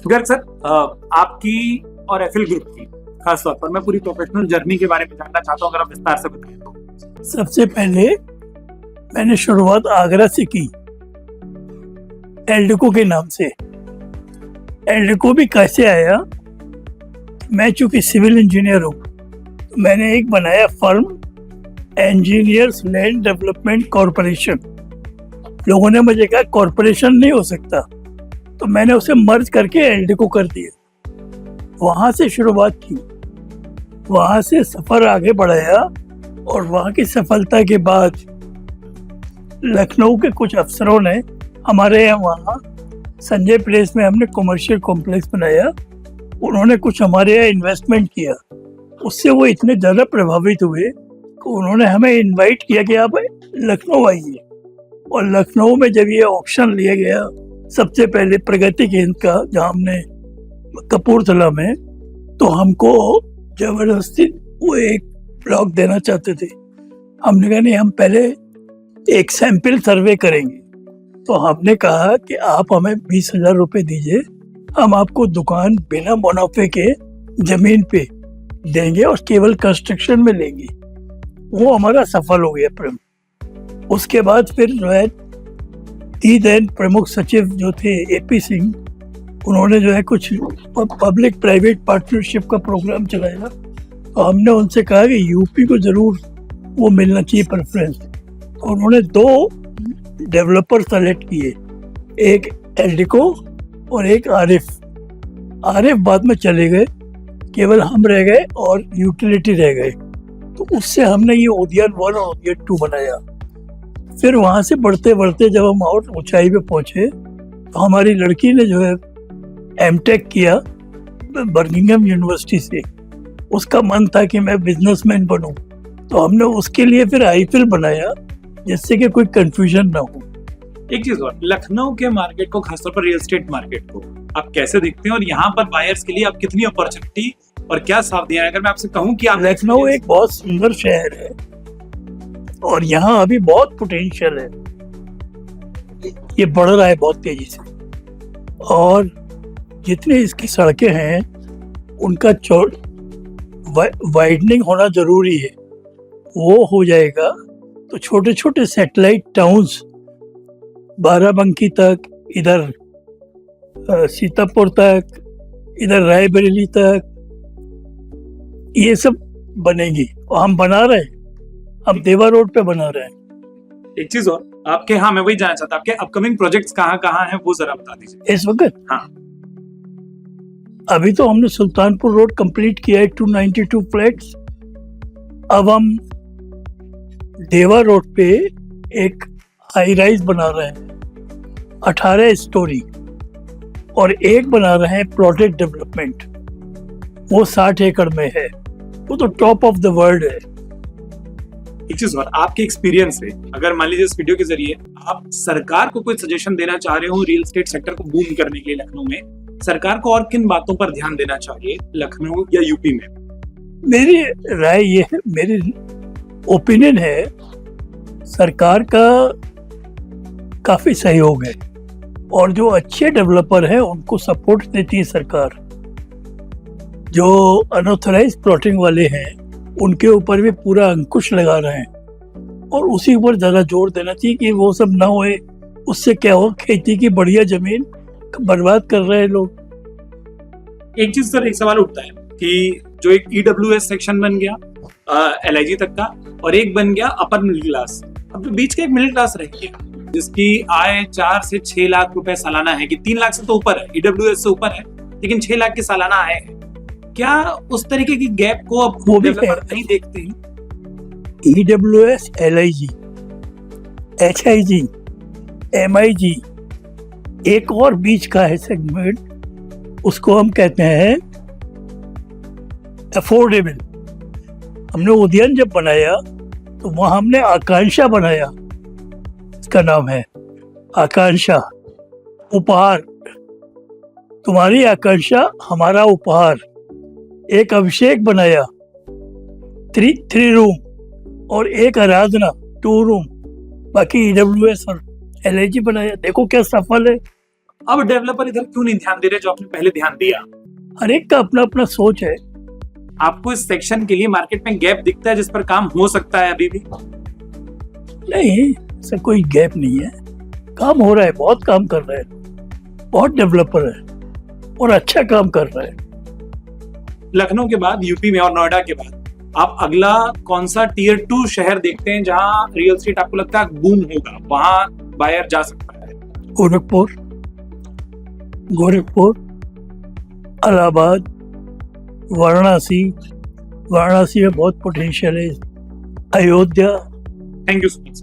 Garg sir, आपकी और Eiffel group की खास तौर पर मैं पूरी प्रोफेशनल जर्नी के बारे में जानना चाहता हूँ, अगर आप विस्तार से बताएं तो। सबसे पहले मैंने शुरुआत आगरा से की, एल्डिको के नाम से। एल्डिको भी कैसे आया, मैं चूंकि सिविल इंजीनियर हूँ तो मैंने एक बनाया firm, engineers land development corporation. लोगों ने मुझे कहा कॉरपोरेशन नहीं हो सकता, तो मैंने उसे मर्ज करके एल्डिको कर दिया। वहाँ से शुरुआत की, वहाँ से सफ़र आगे बढ़ाया और वहाँ की सफलता के बाद लखनऊ के कुछ अफसरों ने हमारे यहाँ वहाँ संजय प्लेस में हमने कमर्शियल कॉम्प्लेक्स बनाया। उन्होंने कुछ हमारे यहाँ इन्वेस्टमेंट किया, उससे वो इतने ज़्यादा प्रभावित हुए कि उन्होंने हमें इनवाइट किया कि आप लखनऊ आइए। और लखनऊ में जब ये ऑप्शन लिया गया सबसे पहले प्रगति केंद्र का, जहाँ हमने कपूरथला में, तो हमको जबरदस्ती वो एक ब्लॉक देना चाहते थे। हमने कहा नहीं, हम पहले एक सैंपल सर्वे करेंगे। तो हमने कहा कि आप हमें 20,000 रुपये दीजिए, हम आपको दुकान बिना मुनाफे के जमीन पे देंगे और केवल कंस्ट्रक्शन में लेंगे। वो हमारा सफल हो गया प्रेम। उसके बाद फिर जो है दैन प्रमुख सचिव जो थे AP सिंह, उन्होंने जो है कुछ पब्लिक प्राइवेट पार्टनरशिप का प्रोग्राम चलाया। तो हमने उनसे कहा कि यूपी को जरूर वो मिलना चाहिए प्रेफरेंस। तो उन्होंने 2 डेवलपर सेलेक्ट किए, एक एल्डिको और एक आरिफ बाद में चले गए, केवल हम रह गए और यूटिलिटी रह गए। तो उससे हमने ये उद्यान 1 और उद्यान 2 बनाया। फिर वहाँ से बढ़ते बढ़ते जब हम और ऊंचाई पे पहुँचे तो हमारी लड़की ने जो है M.Tech किया बर्मिंघम यूनिवर्सिटी से। उसका मन था कि मैं बिजनेसमैन बनूं, तो हमने उसके लिए फिर आईफिल बनाया जिससे कि कोई कंफ्यूजन ना हो। एक चीज और, लखनऊ के मार्केट को, खासतौर पर रियल एस्टेट मार्केट को आप कैसे देखते हैं और यहाँ पर बायर्स के लिए आप कितनी अपॉर्चुनिटी और क्या सावधानियां, अगर मैं आपसे कहूँ कि आप। लखनऊ एक बहुत सुंदर शहर है और यहाँ अभी बहुत पोटेंशियल है, ये बढ़ रहा है बहुत तेजी से। और जितनी इसकी सड़कें हैं उनका वाइडनिंग होना जरूरी है। वो हो जाएगा तो छोटे छोटे सैटेलाइट टाउन्स, बाराबंकी तक, इधर सीतापुर तक, इधर रायबरेली तक, ये सब बनेगी। और हम बना रहे हैं, हम देवा रोड पे बना रहे हैं। एक चीज और, आपके, हाँ मैं वही जानना चाहता, आपके अपकमिंग प्रोजेक्ट्स कहाँ कहाँ हैं वो जरा बता दीजिए इस वक्त। हाँ, अभी तो हमने सुल्तानपुर रोड कंप्लीट किया है, 292 फ्लैट्स। अब हम देवा रोड पे एक हाई राइज बना रहे हैं 18 स्टोरी, और एक बना रहे हैं प्लॉटेड डेवलपमेंट, वो 60 एकड़ में है। वो तो टॉप ऑफ द वर्ल्ड है। एक चीज और, आपके एक्सपीरियंस से अगर मान लीजिए इस वीडियो के जरिए आप सरकार को कोई सजेशन देना चाह रहे हो रियल एस्टेट सेक्टर को बूम करने के लिए लखनऊ में, सरकार को और किन बातों पर ध्यान देना चाहिए लखनऊ या यूपी में? मेरी राय ये है, मेरी ओपिनियन है, सरकार का काफी सहयोग है और जो अच्छे डेवलपर हैं उनको सपोर्ट देती है सरकार। जो अनऑथराइज्ड प्लॉटिंग वाले हैं उनके ऊपर भी पूरा अंकुश लगा रहे हैं और उसी ऊपर ज़्यादा जोर देना चाहिए कि वो सब ना होए। उससे क्या हो, खेती की बढ़िया जमीन बर्बाद कर रहे हैं लोग। एक चीज सर, एक सवाल उठता है कि जो एक EWS सेक्शन बन गया LIG तक का, और एक बन गया अपर मिडिल क्लास। अब जो बीच का एक मिडिल क्लास रह गया जिसकी आय 4 से 6 लाख रुपए सालाना है, कि 3 लाख से तो ऊपर है, EWS से ऊपर है, लेकिन 6 लाख की सालाना आय है। क्या उस तरीके की गैप को अब वो डेवलपर नहीं देखते हैं? EWS, LIG, HIG, MIG, एक और बीच का है सेगमेंट, उसको हम कहते हैं अफोर्डेबल। हमने उद्यान जब बनाया तो वहाँ हमने आकांक्षा बनाया, इसका नाम है आकांक्षा, उपहार, तुम्हारी आकांक्षा हमारा उपहार। एक अभिषेक बनाया 3 रूम और एक आराधना 2 रूम, बाकी EWS और LIG बनाया। देखो क्या सफल है। अब डेवलपर इधर क्यों नहीं ध्यान दे रहे जो आपने पहले ध्यान दिया? हर एक का अपना अपना सोच है। आपको इस सेक्शन के लिए मार्केट में गैप दिखता है जिस पर काम हो सकता है अभी भी? नहीं, ऐसा कोई गैप नहीं है, काम हो रहा है, बहुत काम कर रहे हैं, बहुत डेवलपर है और अच्छा काम कर रहा है। लखनऊ के बाद, यूपी में और नोएडा के बाद आप अगला कौन सा टीयर 2 शहर देखते हैं जहां रियल एस्टेट आपको लगता है बूम होगा, वहां बायर जा सकता है? गोरखपुर, इलाहाबाद, वाराणसी में बहुत पोटेंशियल है, Ayodhya. Thank you so much.